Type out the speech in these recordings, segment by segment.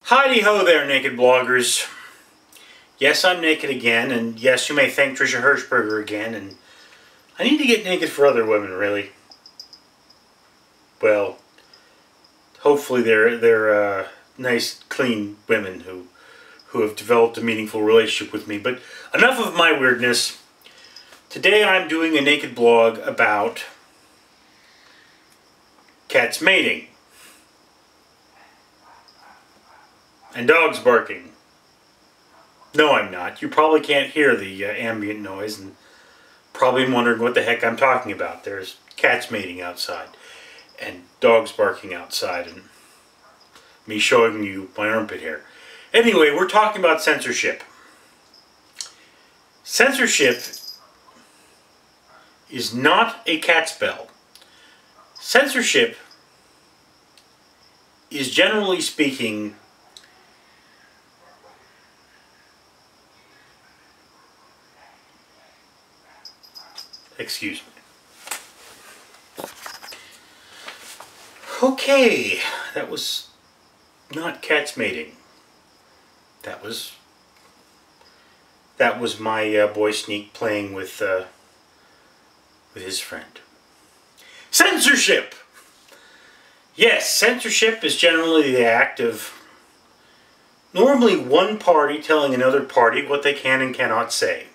Heidi-ho there, naked bloggers. Yes, I'm naked again, and yes, you may thank Trisha Hirschberger again, and I need to get naked for other women, really. Well, hopefully they're nice, clean women who have developed a meaningful relationship with me. But enough of my weirdness. Today I'm doing a naked blog about cats mating and dogs barking. No, I'm not. You probably can't hear the ambient noise and probably wondering what the heck I'm talking about. There's cats mating outside and dogs barking outside and me showing you my armpit hair. Anyway, we're talking about censorship. Censorship is not a cat spell. Censorship is, generally speaking, excuse me. Okay, that was not cats mating. That was my boy Sneak playing with his friend. Censorship! Yes, censorship is generally the act of normally one party telling another party what they can and cannot say.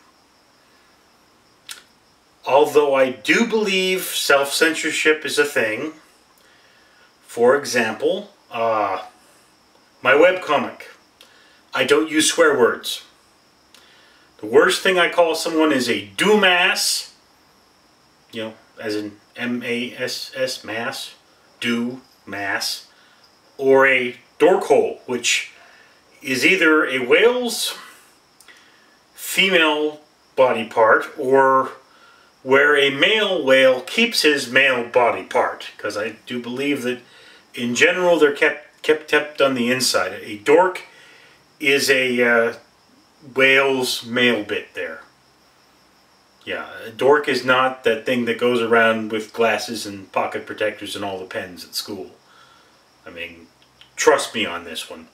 Although I do believe self-censorship is a thing. For example, my webcomic. I don't use swear words. The worst thing I call someone is a dumbass, you know, as in M-A-S-S, mass, do-mass, or a dorkhole, which is either a whale's female body part or where a male whale keeps his male body part, because I do believe that in general they're kept on the inside. A dork is a whale's male bit there. Yeah, a dork is not that thing that goes around with glasses and pocket protectors and all the pens at school. I mean, trust me on this one.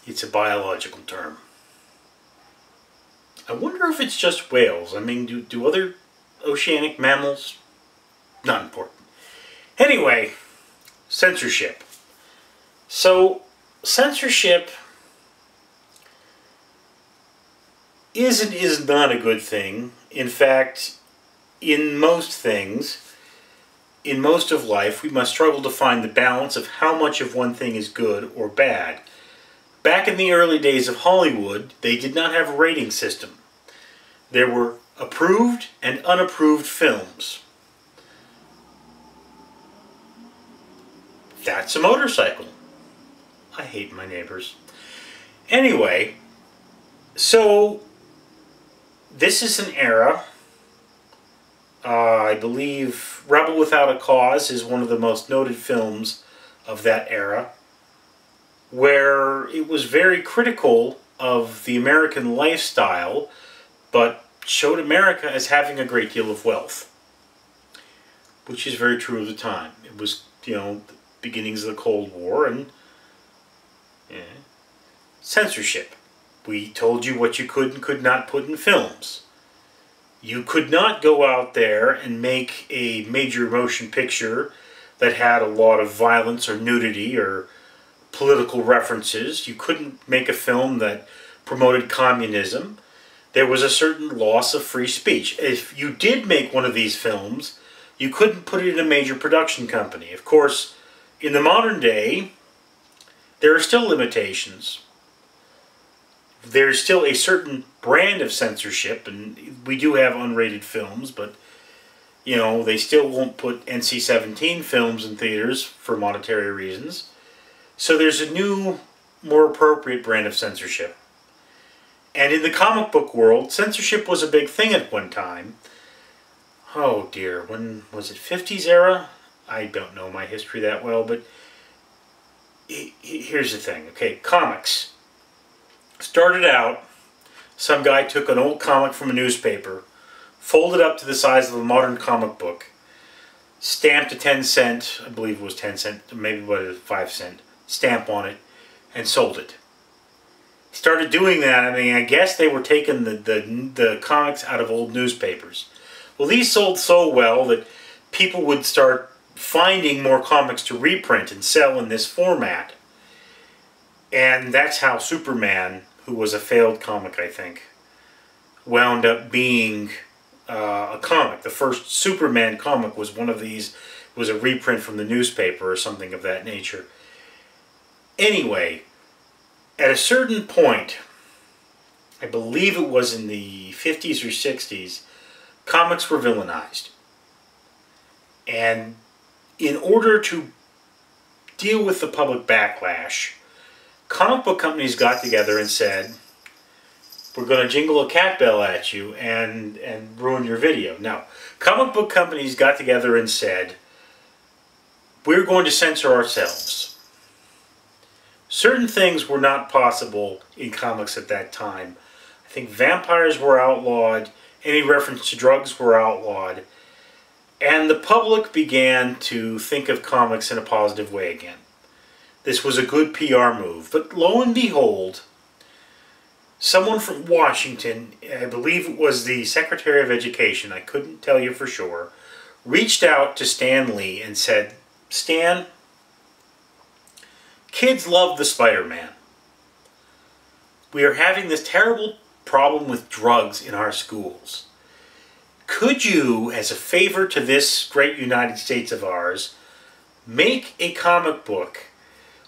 It's a biological term. I wonder if it's just whales. I mean, do other oceanic mammals? Not important. Anyway, censorship. So, censorship is and is not a good thing. In fact, in most things, in most of life, we must struggle to find the balance of how much of one thing is good or bad. Back in the early days of Hollywood, they did not have a rating system. There were approved and unapproved films. That's a motorcycle. I hate my neighbors. Anyway, so this is an era, I believe Rebel Without a Cause is one of the most noted films of that era, where it was very critical of the American lifestyle, but showed America as having a great deal of wealth, which is very true of the time. It was, you know, the beginnings of the Cold War, and censorship. We told you what you could and could not put in films. You could not go out there and make a major motion picture that had a lot of violence or nudity or political references. You couldn't make a film that promoted communism. There was a certain loss of free speech. If you did make one of these films, you couldn't put it in a major production company. Of course, in the modern day, there are still limitations. There's still a certain brand of censorship, and we do have unrated films, but, you know, they still won't put NC-17 films in theaters for monetary reasons. So there's a new, more appropriate brand of censorship. And in the comic book world, censorship was a big thing at one time. Oh dear, when was it, 50s era? I don't know my history that well, but here's the thing. Okay, comics. Started out, some guy took an old comic from a newspaper, folded up to the size of a modern comic book, stamped a 10-cent, I believe it was 10 cent, maybe what is 5 cent stamp on it, and sold it. He started doing that. I mean, I guess they were taking the comics out of old newspapers. Well, these sold so well that people would start finding more comics to reprint and sell in this format. And that's how Superman, who was a failed comic, I think, wound up being a comic. The first Superman comic was one of these, was a reprint from the newspaper or something of that nature. Anyway, at a certain point, I believe it was in the 50s or 60s, comics were villainized. And in order to deal with the public backlash, comic book companies got together and said, we're going to jingle a cat bell at you and ruin your video. Now, comic book companies got together and said, we're going to censor ourselves. Certain things were not possible in comics at that time. I think vampires were outlawed, any reference to drugs were outlawed, and the public began to think of comics in a positive way again. This was a good PR move, but lo and behold, someone from Washington, I believe it was the Secretary of Education, I couldn't tell you for sure, reached out to Stan Lee and said, Stan, kids love the Spider-Man. We are having this terrible problem with drugs in our schools. Could you, as a favor to this great United States of ours, make a comic book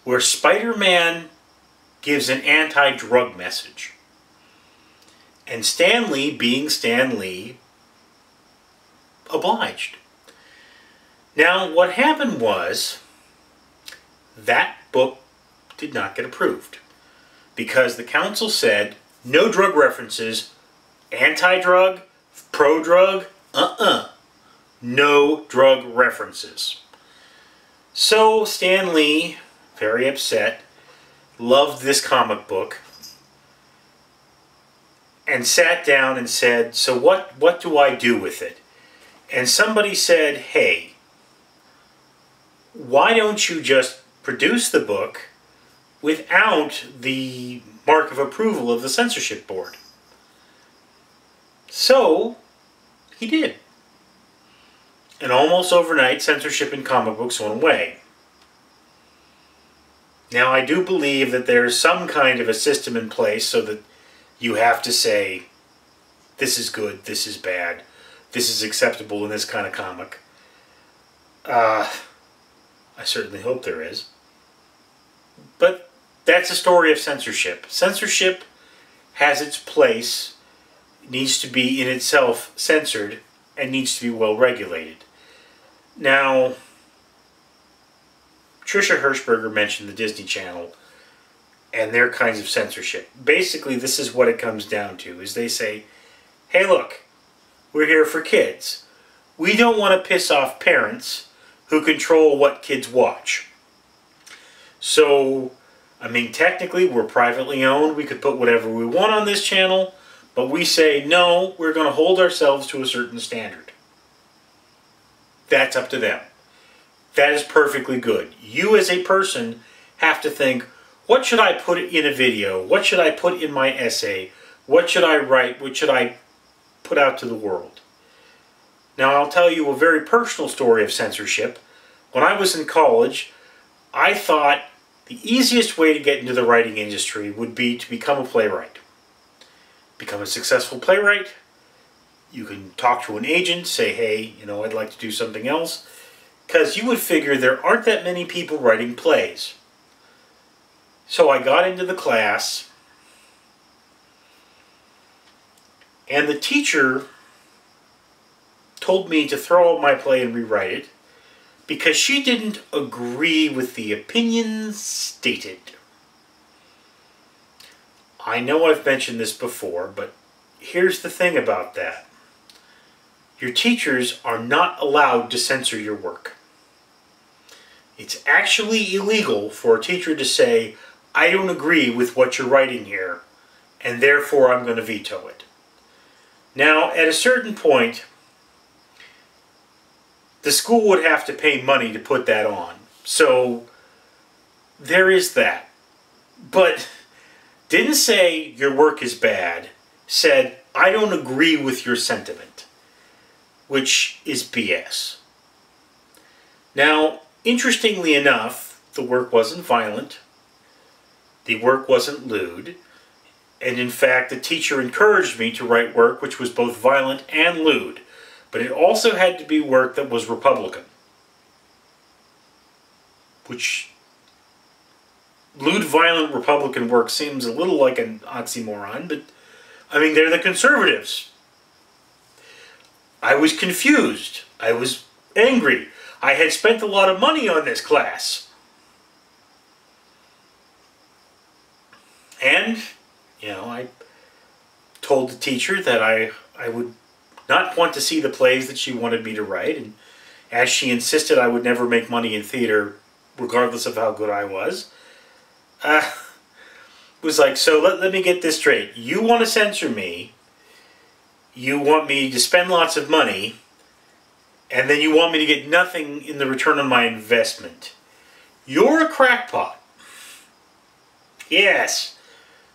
where Spider-Man gives an anti-drug message? And Stan Lee, being Stan Lee, obliged. Now, what happened was, that book did not get approved. Because the council said, no drug references, anti-drug, pro-drug, no drug references. So Stan Lee, very upset, loved this comic book, and sat down and said, so what do I do with it? And somebody said, hey, why don't you just produce the book without the mark of approval of the censorship board? So he did. And almost overnight, censorship in comic books went away. Now, I do believe that there's some kind of a system in place so that you have to say, this is good, this is bad, this is acceptable in this kind of comic. I certainly hope there is. But that's a story of censorship. Censorship has its place, needs to be in itself censored, and needs to be well regulated. Now, Tricia Hirschberger mentioned the Disney Channel and their kinds of censorship. Basically, this is what it comes down to, is they say, hey look, we're here for kids. We don't want to piss off parents who control what kids watch. So, I mean, technically, we're privately owned. We could put whatever we want on this channel, but we say, no, we're going to hold ourselves to a certain standard. That's up to them. That is perfectly good. You as a person have to think, what should I put in a video? What should I put in my essay? What should I write? What should I put out to the world? Now, I'll tell you a very personal story of censorship. When I was in college, I thought the easiest way to get into the writing industry would be to become a playwright. Become a successful playwright. You can talk to an agent, say, hey, you know, I'd like to do something else. Because you would figure there aren't that many people writing plays. So I got into the class, and the teacher told me to throw out my play and rewrite it because she didn't agree with the opinions stated. I know I've mentioned this before, but here's the thing about that. Your teachers are not allowed to censor your work. It's actually illegal for a teacher to say, I don't agree with what you're writing here, and therefore I'm going to veto it. Now, at a certain point, the school would have to pay money to put that on. So there is that. But didn't say your work is bad. Said, I don't agree with your sentiment. Which is BS. Now, interestingly enough, the work wasn't violent. The work wasn't lewd. And in fact, the teacher encouraged me to write work which was both violent and lewd. But it also had to be work that was Republican. Which, lewd, violent Republican work seems a little like an oxymoron, but, I mean, they're the conservatives. I was confused. I was angry. I had spent a lot of money on this class. And, you know, I told the teacher that I would not want to see the plays that she wanted me to write, and as she insisted I would never make money in theater, regardless of how good I was, was like, so let me get this straight. You want to censor me, you want me to spend lots of money, and then you want me to get nothing in the return on my investment. You're a crackpot. Yes.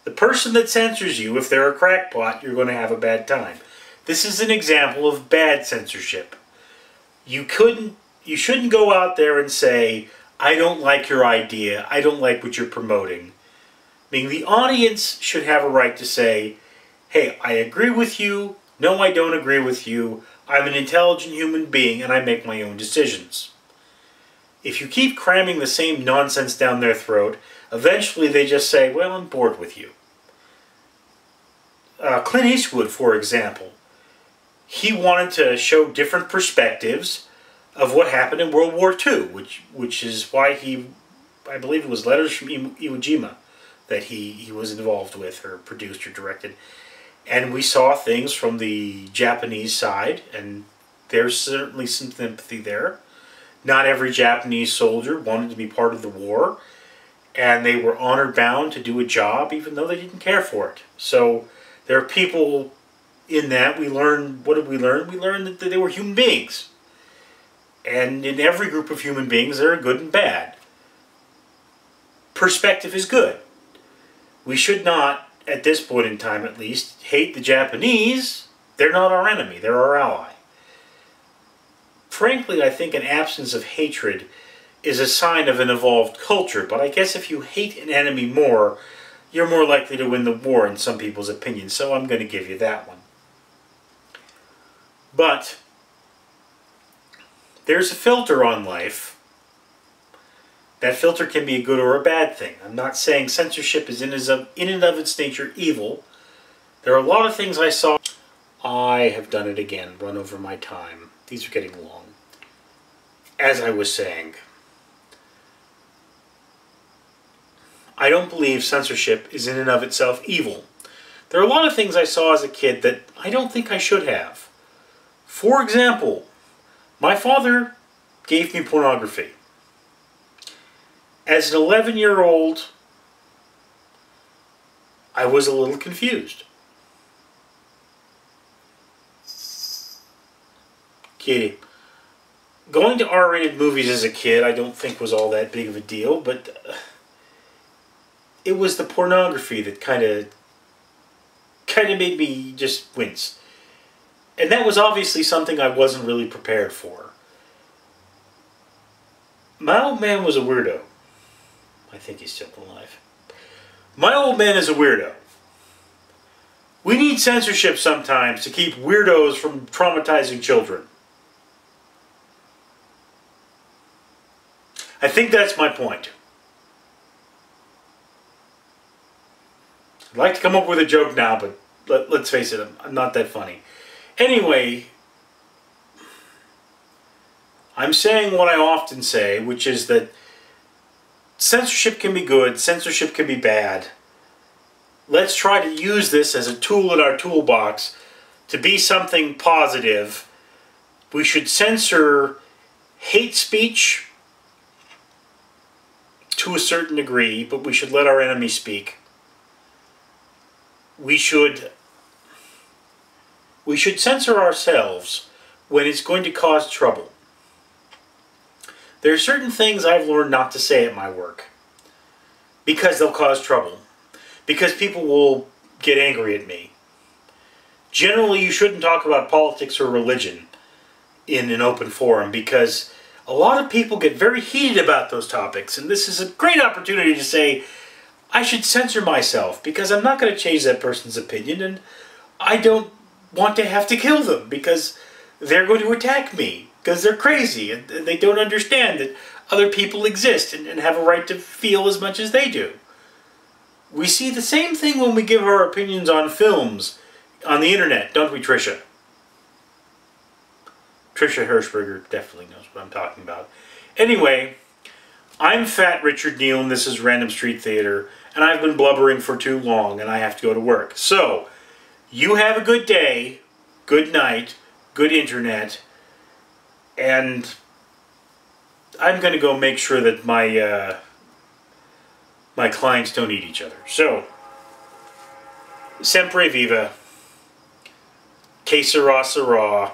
The person that censors you, if they're a crackpot, you're going to have a bad time. This is an example of bad censorship. You shouldn't go out there and say, I don't like your idea, I don't like what you're promoting. I mean, the audience should have a right to say, hey, I agree with you, no, I don't agree with you, I'm an intelligent human being and I make my own decisions. If you keep cramming the same nonsense down their throat, eventually they just say, well, I'm bored with you. Clint Eastwood, for example, he wanted to show different perspectives of what happened in World War II, which is why I believe it was Letters from Iwo Jima that he was involved with, or produced or directed. And we saw things from the Japanese side, and there's certainly some sympathy there. Not every Japanese soldier wanted to be part of the war, and they were honor-bound to do a job even though they didn't care for it. So there are people in that. We learned, what did we learn? We learned that they were human beings. And in every group of human beings, there are good and bad. Perspective is good. We should not, at this point in time at least, hate the Japanese. They're not our enemy, they're our ally. Frankly, I think an absence of hatred is a sign of an evolved culture, but I guess if you hate an enemy more, you're more likely to win the war in some people's opinion, so I'm going to give you that one. But there's a filter on life. That filter can be a good or a bad thing. I'm not saying censorship is in and of its nature evil. There are a lot of things I saw. I have done it again, run over my time. These are getting long. As I was saying, I don't believe censorship is in and of itself evil. There are a lot of things I saw as a kid that I don't think I should have. For example, my father gave me pornography. As an 11-year-old, I was a little confused. Kitty. Going to R-rated movies as a kid I don't think was all that big of a deal, but it was the pornography that kind of made me just wince. And that was obviously something I wasn't really prepared for. My old man was a weirdo. I think he's still alive. My old man is a weirdo. We need censorship sometimes to keep weirdos from traumatizing children. I think that's my point. I'd like to come up with a joke now, but let's face it, I'm not that funny. Anyway, I'm saying what I often say, which is that censorship can be good, censorship can be bad. Let's try to use this as a tool in our toolbox to be something positive. We should censor hate speech to a certain degree, but we should let our enemy speak. We should censor ourselves when it's going to cause trouble. There are certain things I've learned not to say at my work. because they'll cause trouble. Because people will get angry at me. Generally, you shouldn't talk about politics or religion in an open forum because a lot of people get very heated about those topics, and this is a great opportunity to say, I should censor myself because I'm not going to change that person's opinion, and I don't want to have to kill them because they're going to attack me because they're crazy and they don't understand that other people exist and have a right to feel as much as they do. We see the same thing when we give our opinions on films on the internet, don't we, Tricia? Tricia Hirschberger definitely knows what I'm talking about. Anyway, I'm Fat Richard Neal, and this is Random Street Theater, and I've been blubbering for too long, and I have to go to work. So, you have a good day, good night, good internet, and I'm going to go make sure that my my clients don't eat each other. So, Sempre Viva, Que Sera Sera,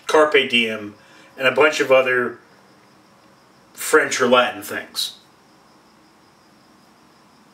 Carpe Diem, and a bunch of other French or Latin things.